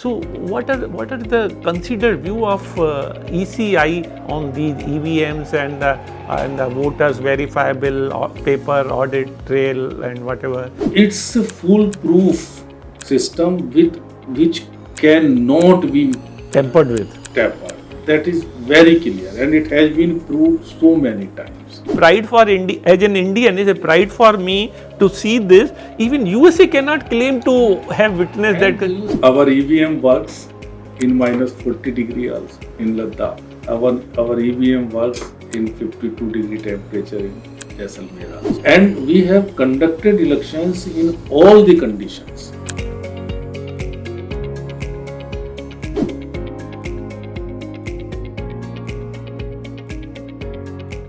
So what are the considered view of ECI on these EVMs and the voters verifiable paper audit trail and whatever? It's a foolproof system with which cannot be Tempered with. tampered. That is very clear, and it has been proved so many times. Pride for India, as an Indian, is a pride for me to see this. Even USA cannot claim to have witnessed that. Our EVM works in minus 40 degree also in Ladakh. Our EVM works in 52 degree temperature in Jaisalmer. And we have conducted elections in all the conditions.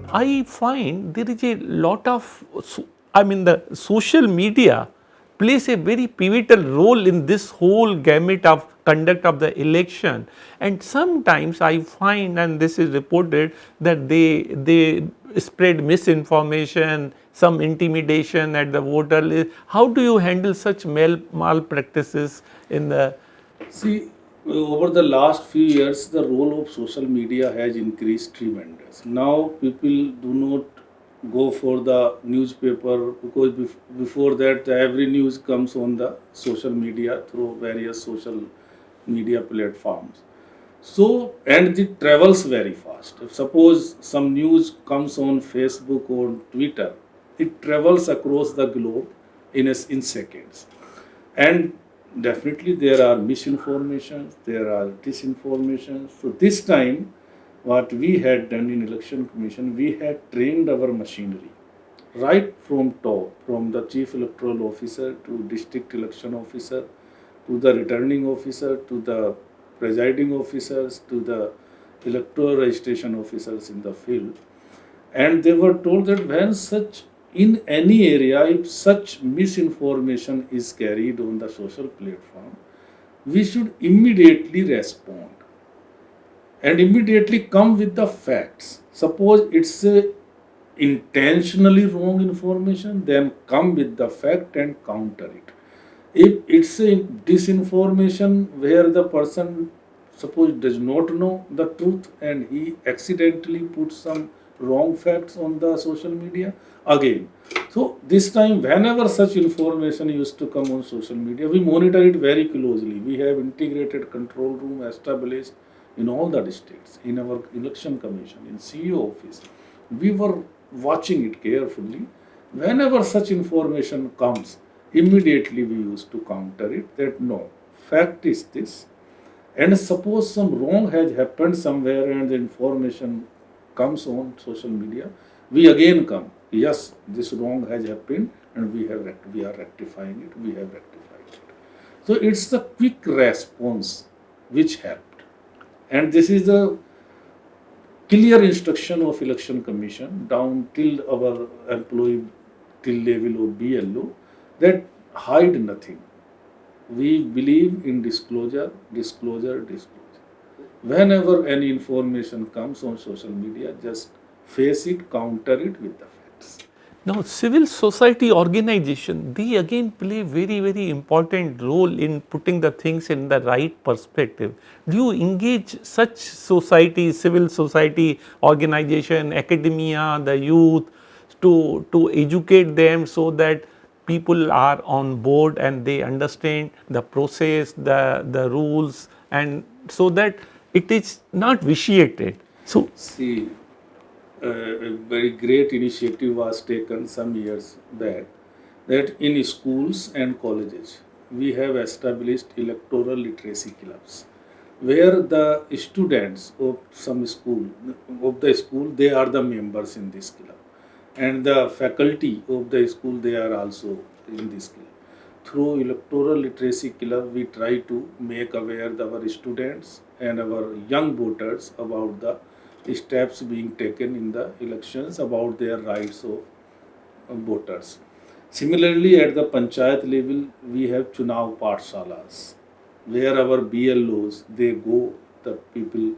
I find there is a lot of, the social media plays a very pivotal role in this whole gamut of conduct of the election. And sometimes I find, and this is reported, that they spread misinformation, some intimidation at the voter list. How do you handle such malpractices in the? See, over the last few years, the role of social media has increased tremendous. Now, people do not go for the newspaper because before that, every news comes on the social media through various social media platforms. So, and it travels very fast. If suppose some news comes on Facebook or Twitter, it travels across the globe in seconds. And definitely there are misinformations, there are disinformations. So this time, what we had done in election commission, we had trained our machinery right from top, from the chief electoral officer to district election officer to the returning officer to the presiding officers to the electoral registration officers in the field. And they were told that when such in any area, if such misinformation is carried on the social platform, we should immediately respond and immediately come with the facts. Suppose it's a intentionally wrong information, then come with the fact and counter it. If it's a disinformation where the person suppose does not know the truth and he accidentally puts some wrong facts on the social media, again. So this time whenever such information used to come on social media, we monitor it very closely. We have integrated control room established in all the districts, in our election commission, in CEO office. We were watching it carefully. Whenever such information comes, immediately we used to counter it that no, fact is this. And suppose some wrong has happened somewhere and the information comes on social media, we again come. Yes, this wrong has happened and we are rectifying it, we have rectified it. So it's the quick response which helped. And this is the clear instruction of election commission down till our employee till level of BLO that hide nothing. We believe in disclosure, disclosure, disclosure. Whenever any information comes on social media, just face it, counter it with the facts. Now, civil society organization, they again play very, very important role in putting the things in the right perspective. Do you engage such society, civil society organization, academia, the youth to educate them so that people are on board and they understand the process, the rules, and so that it is not vitiated? So, see, a very great initiative was taken some years back that in schools and colleges we have established electoral literacy clubs where the students of some school they are the members in this club and the faculty of the school they are also in this club. Through electoral literacy club we try to make aware our students and our young voters about the steps being taken in the elections about their rights of voters. Similarly, at the panchayat level, we have Chunav Pathshalas, where our BLOs, they go, the people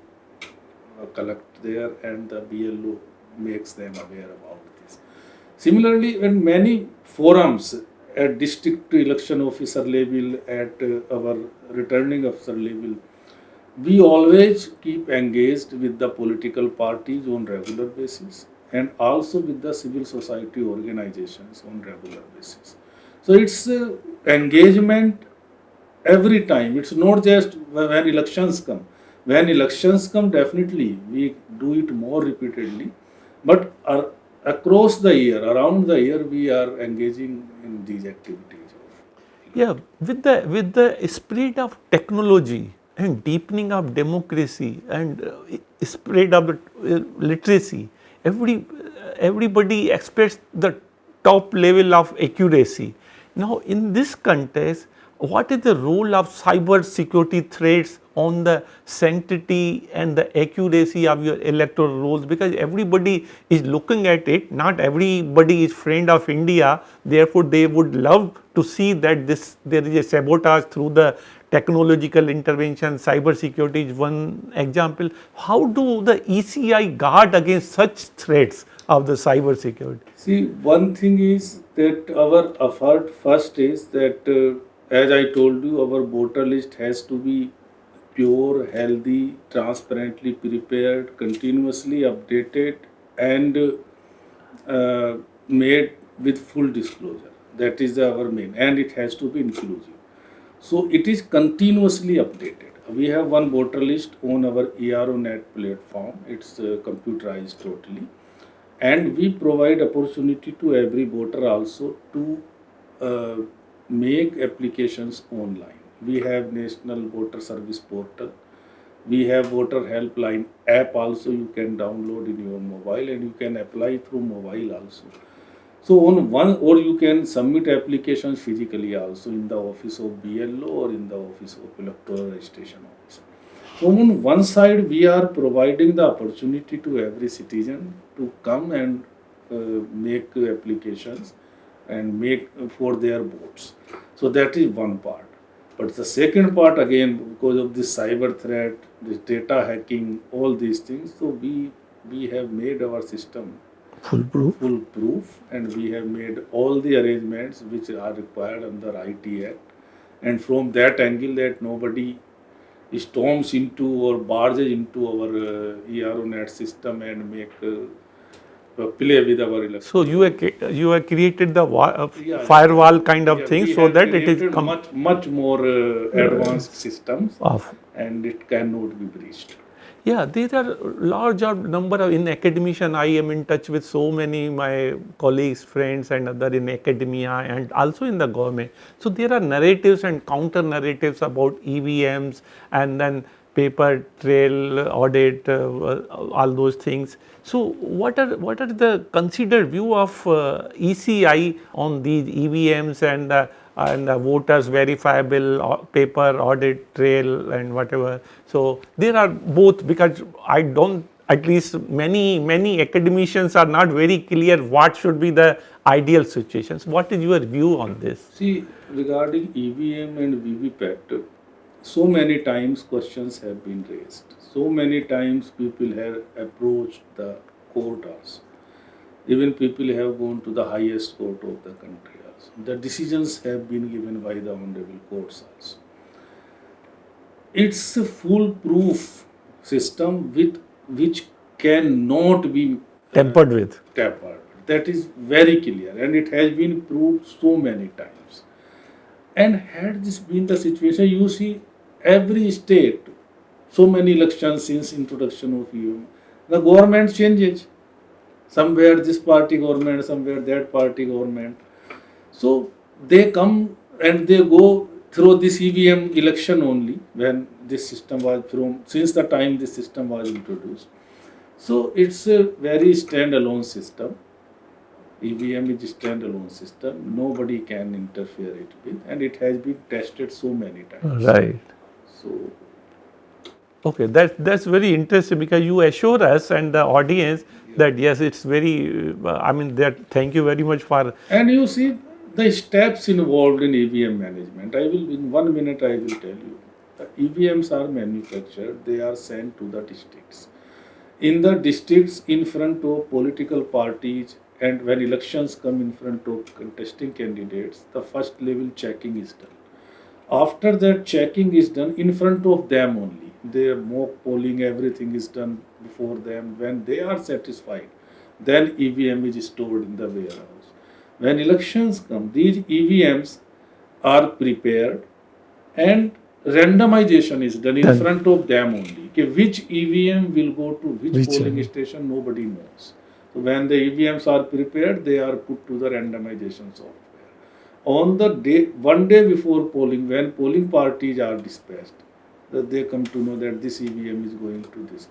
collect there and the BLO makes them aware about this. Similarly, in many forums at district election officer level, at our returning officer level, we always keep engaged with the political parties on regular basis and also with the civil society organizations on regular basis. So it's engagement every time. It's not just when elections come. When elections come, definitely we do it more repeatedly. But across the year, around the year, we are engaging in these activities. Yeah, with the spread of technology and deepening of democracy and spread of literacy, everybody expects the top level of accuracy. Now, in this context, what is the role of cyber security threats on the sanctity and the accuracy of your electoral rolls? Because everybody is looking at it, not everybody is friend of India, therefore they would love to see that there is a sabotage through the technological intervention. Cyber security is one example. How do the ECI guard against such threats of the cyber security? See, one thing is that our effort first is that, as I told you, our voter list has to be pure, healthy, transparently prepared, continuously updated, and made with full disclosure. That is our main, and it has to be inclusive. So it is continuously updated. We have one voter list on our ERONet platform. It's computerized totally, and we provide opportunity to every voter also to uh, make applications online. We have National Voter Service Portal. We have voter helpline app also you can download in your mobile, and you can apply through mobile also. So on one, or you can submit applications physically also in the office of BLO or in the office of electoral registration office. So on one side, we are providing the opportunity to every citizen to come and make applications and make for their votes. So that is one part. But the second part, again, because of this cyber threat, this data hacking, all these things, so we have made our system foolproof, and we have made all the arrangements which are required under IT Act. And from that angle, that nobody storms into or barges into our ERONet system and make play with our election. So you have created the Yeah, firewall kind of thing we so have that it is created much more advanced systems, off. and it cannot be breached. Yeah, there are large number of in academician. I am in touch with so many my colleagues, friends, and other in academia and also in the government. So there are narratives and counter narratives about EVMs and then paper trail audit, all those things. So what are the considered view of ECI on these EVMs and voters verifiable paper audit trail and whatever? So there are both, because I don't, at least many academicians are not very clear what should be the ideal situations. What is your view on this? See, regarding EVM and VVPAT, so many times questions have been raised. So many times people have approached the court also. Even people have gone to the highest court of the country also. The decisions have been given by the honorable courts also. It's a foolproof system with which cannot be Tempered with. tampered. That is very clear, and it has been proved so many times. And had this been the situation, you see every state, so many elections since introduction of EVM, the government changes. Somewhere this party government, somewhere that party government. So they come and they go through this EVM election only when this system was from since the time this system was introduced. So it's a very standalone system. EVM is a standalone system. Nobody can interfere it with, and it has been tested so many times. Right. So Okay, that's very interesting, because you assure us and the audience that yes, it's very. I mean, that. Thank you very much for. and you see the steps involved in EVM management. I will in 1 minute I will tell you. The EVMs are manufactured. They are sent to the districts. In the districts, in front of political parties and when elections come in front of contesting candidates, the first level checking is done. After that checking is done in front of them only, their mock polling, everything is done before them. When they are satisfied, then EVM is stored in the warehouse. When elections come, these EVMs are prepared and randomization is done in Done. front of them only. Okay, which EVM will go to which Which polling one? station, nobody knows. So when the EVMs are prepared, they are put to the randomization software. On the day, one day before polling, when polling parties are dispatched, that they come to know that this EVM is going to this.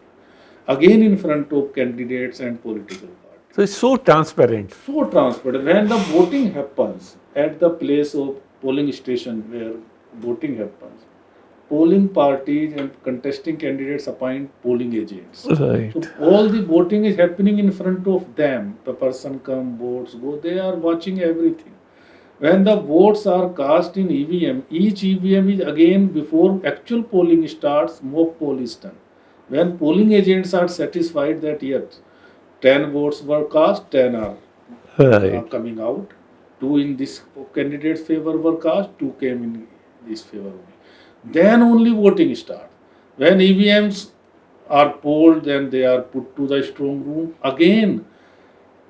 Again in front of candidates and political parties. So it's so transparent. So transparent. When the voting happens at the place of polling station where voting happens, polling parties and contesting candidates appoint polling agents. Right. So all the voting is happening in front of them. The person come, votes go, they are watching everything. When the votes are cast in EVM, each EVM is again before actual polling starts, mock poll is done. When polling agents are satisfied that yes, 10 votes were cast, 10 are Right. coming out, 2 in this candidate's favor were cast, 2 came in this favor only. Then only voting starts. When EVMs are polled, then they are put to the strong room. Again,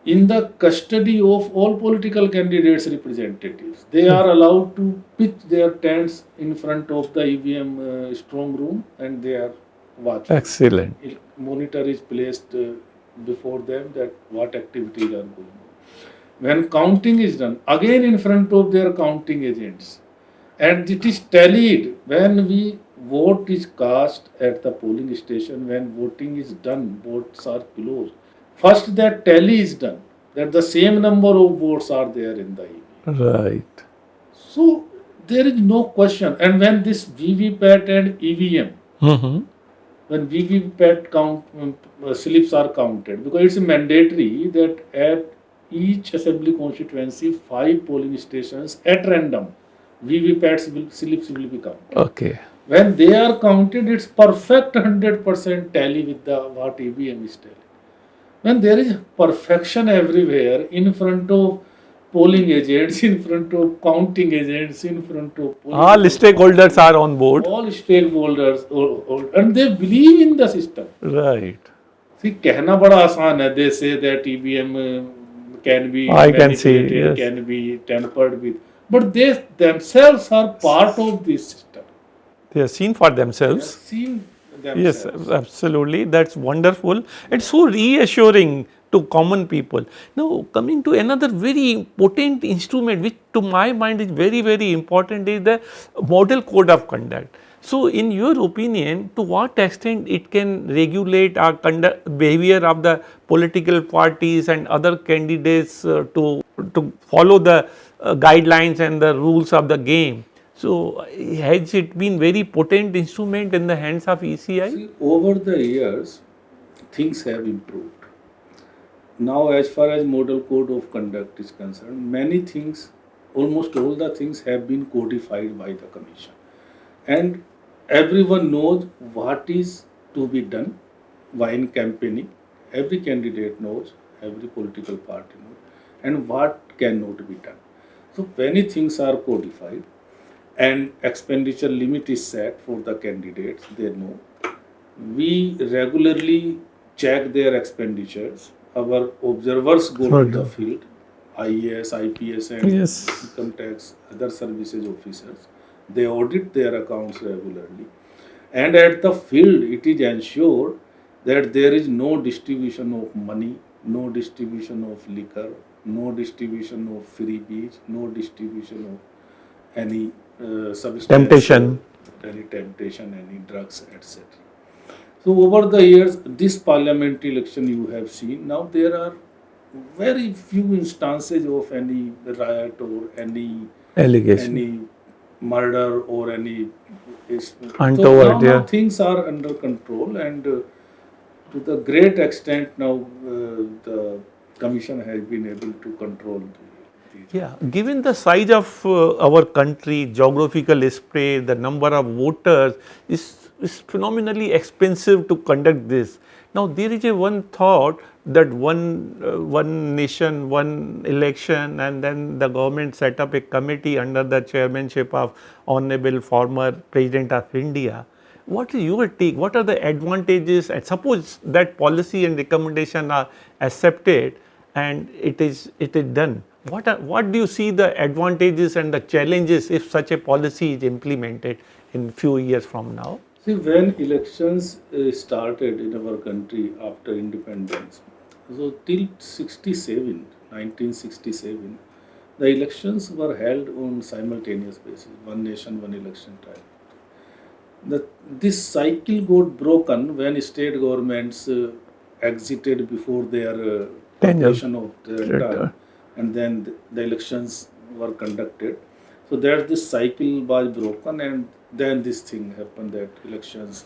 in the custody of all political candidates' representatives, they are allowed to pitch their tents in front of the EVM strong room and they are watching. Excellent. Monitor is placed before them that what activities are going on. When counting is done, again in front of their counting agents, and it is tallied when we vote is cast at the polling station, when voting is done, votes are closed. First that tally is done, that the same number of votes are there in the EVM. Right. So there is no question. And when this VVPAT and EVM, Mm-hmm. when VVPAT slips are counted, because it's mandatory that at each assembly constituency, 5 polling stations at random, VVPAT slips will be counted. Okay. When they are counted, it's perfect 100% tally with the what EVM is telling. When there is perfection everywhere in front of polling agents, in front of counting agents, in front of All stakeholders are on board. all stakeholders, and they believe in the system. Right. See, कहना बड़ा आसान है. They say that EVM can be I can see, manipulated, yes. can be tampered with, but they themselves are part of this system. They are seen for They have themselves. seen Yes, themselves. absolutely. That's wonderful and so reassuring to common people. Now, coming to another very potent instrument, which to my mind is very, very important, is the model code of conduct. So, in your opinion, to what extent it can regulate our behavior of the political parties and other candidates to follow the guidelines and the rules of the game? So, has it been very potent instrument in the hands of ECI? See, over the years, things have improved. Now, as far as model code of conduct is concerned, many things, almost all the things have been codified by the commission. And everyone knows what is to be done while campaigning. Every candidate knows, every political party knows, and what cannot be done. So many things are codified, and expenditure limit is set for the candidates. They know. We regularly check their expenditures. Our observers go to the field, IAS, IPS, and Yes. income tax, other services officers. They audit their accounts regularly. And at the field, it is ensured that there is no distribution of money, no distribution of liquor, no distribution of freebies, no distribution of any substance, Temptation. any temptation, any drugs, etc. So over the years, this parliamentary election you have seen, now there are very few instances of any riot or any Allegation. murder or any Untoward, now yeah. things are under control, and to the great extent now the commission has been able to control these. Yeah, given the size of our country, geographical spread, the number of voters is phenomenally expensive to conduct this. Now there is a one thought that one nation, one election, and then the government set up a committee under the chairmanship of Honorable former President of India. What is your take? What are the advantages? And suppose that policy and recommendation are accepted and it is done. What do you see the advantages and the challenges if such a policy is implemented in few years from now? See, when elections started in our country after independence, so till 67, 1967, the elections were held on simultaneous basis, one nation, one election type. This cycle got broken when state governments exited before their completion of their term, and then the elections were conducted. So that this cycle was broken, and then this thing happened that elections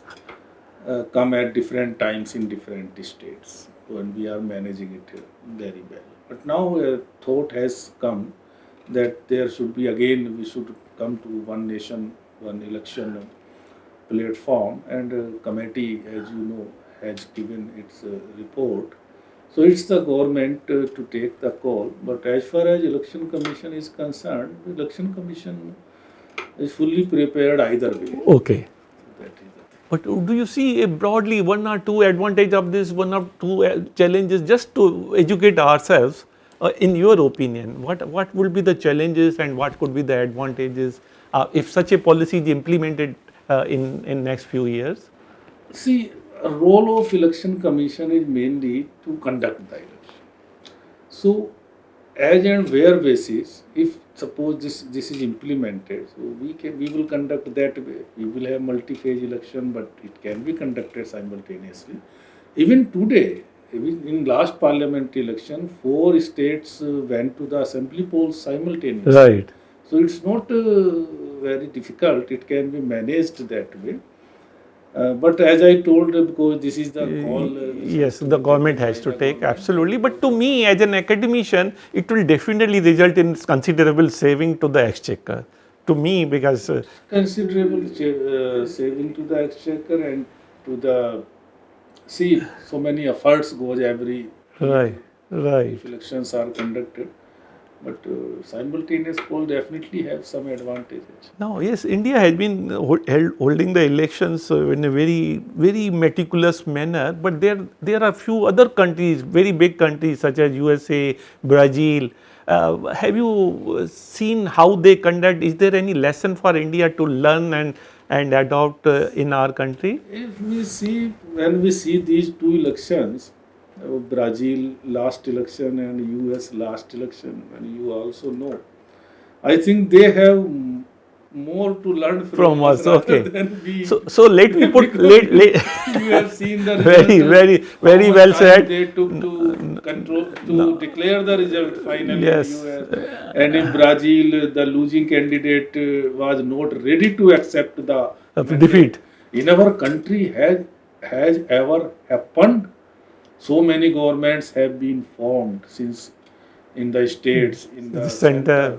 come at different times in different states, and we are managing it very well. But now a thought has come that there should be again, we should come to one nation, one election platform, and a committee, as you know, has given its report. So it's the government to take the call. But as far as election commission is concerned, the election commission is fully prepared either way. Okay. That is the thing. But do you see a broadly one or two advantage of this, one or two challenges, just to educate ourselves? In your opinion, what will be the challenges and what could be the advantages if such a policy is implemented in next few years? See, a role of election commission is mainly to conduct the election. So, as and where basis, if suppose this is implemented, so we will conduct that way. We will have multi-phase election, but it can be conducted simultaneously. Even today, in last parliamentary election, 4 states went to the assembly polls simultaneously. Right. So it's not very difficult. It can be managed that way. But as I told, because this is the call. Yes, the government has to take, absolutely. But to me, as an academician, it will definitely result in considerable saving to the exchequer. To me, because Considerable saving to the exchequer and to the. See, so many efforts goes every right, right. if elections are conducted. But simultaneous poll definitely have some advantages. Now, yes, India has been holding the elections in a very meticulous manner, but there are few other countries, very big countries such as USA, Brazil. Have you seen how they conduct? Is there any lesson for India to learn and adopt in our country? If we see, when we see these two elections, Brazil last election and US last election, and you also know, I think they have more to learn from us Okay. than we. So let me put You have seen the very how well much time said. they took to control to declare the result finally. Yes. In US. And in Brazil, the losing candidate was not ready to accept the Defeat. In our country, has ever happened? So many governments have been formed since in the states, in the Center.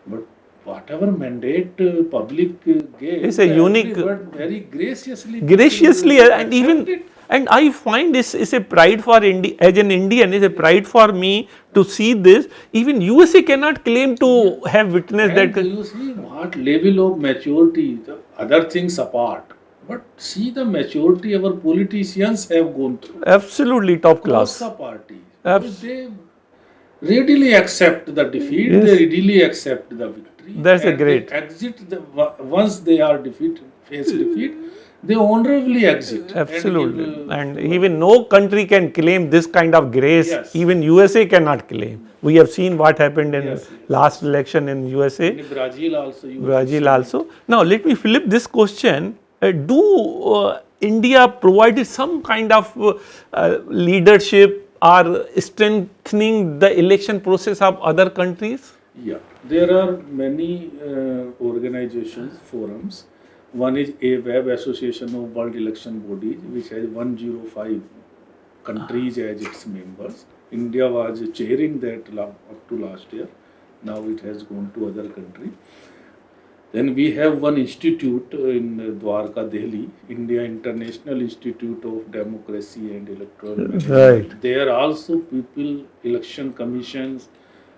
But whatever mandate public gave, It's a unique, very graciously, and even, and I find this is a pride for India, as an Indian, is a pride for me to see this. Even USA cannot claim to have witnessed and that. you see what level of maturity, the other things apart. But see the maturity our politicians have gone through. Absolutely top Across class. the parties. They readily accept the defeat, Yes. they readily accept the victory. That's a and great. They exit once they are face defeat, they honorably exit. Absolutely. And even no country can claim this kind of grace. Yes. Even USA cannot claim. We have seen what happened in Yes. last election in USA. In Brazil also. Brazil also. Now let me flip this question. Do India provided some kind of leadership or strengthening the election process of other countries? Yeah, there are many organizations, forums. One is AWEB, Association of World Election Bodies, which has 105 countries as its members. India was chairing that up to last year. Now it has gone to other countries. Then we have one institute in Dwarka, Delhi, India International Institute of Democracy and Electoral Management. Right. There also people, election commissions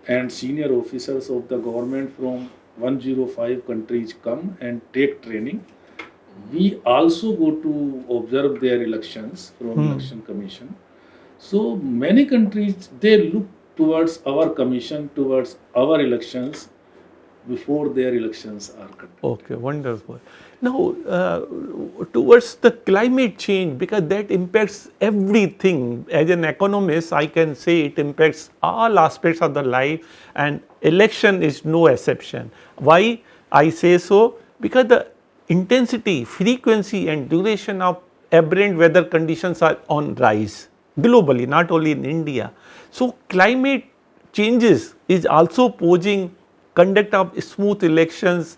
and senior officers of the government from 105 countries come and take training. We also go to observe their elections from election commission. So many countries, they look towards our commission, towards our elections before their elections are conducted. Okay, wonderful. Now, towards the climate change, because that impacts everything. As an economist, I can say it impacts all aspects of the life, and election is no exception. Why I say so? Because the intensity, frequency, and duration of aberrant weather conditions are on rise globally, not only in India. So, climate changes is also posing conduct of smooth elections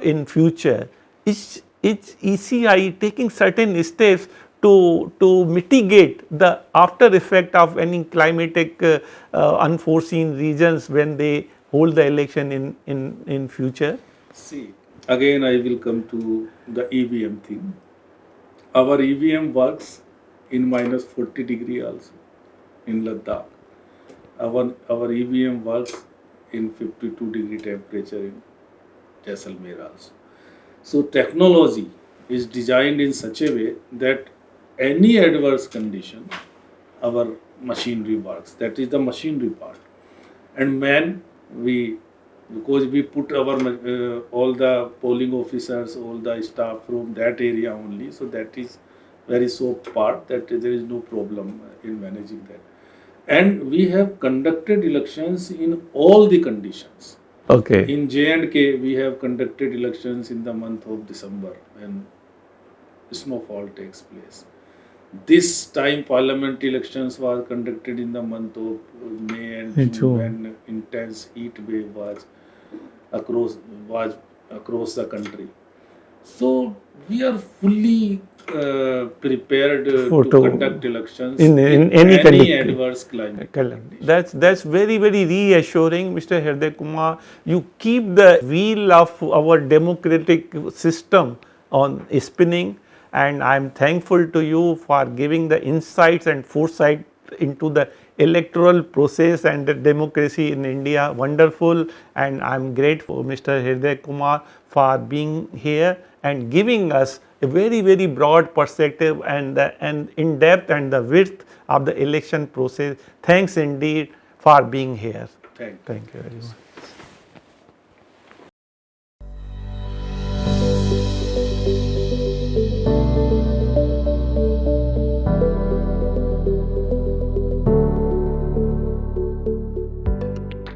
in future. Is ECI taking certain steps to mitigate the after effect of any climatic unforeseen regions when they hold the election in future? See, again I will come to the EVM thing. Our EVM works in minus 40 degree also in Ladakh. Our EVM works in 52 degree temperature in Jaisalmer also. So technology is designed in such a way that any adverse condition, our machinery works. That is the machinery part. And man, because we put our all the polling officers, all the staff from that area only, so that is very soft part, that there is no problem in managing that. And we have conducted elections in all the conditions. Okay. In J&K, we have conducted elections in the month of December when snowfall takes place. This time Parliament elections were conducted in the month of May and June when intense heat wave was across the country. So we are fully prepared to conduct elections in any adverse climate. That's very reassuring, Mr. Hirdesh Kumar. You keep the wheel of our democratic system on spinning, and I am thankful to you for giving the insights and foresight into the electoral process and the democracy in India. Wonderful, and I am grateful, Mr. Hirdesh Kumar, for being here and giving us a very broad perspective and in depth and the width of the election process. Thanks indeed for being here. Thank you. Thank you very much.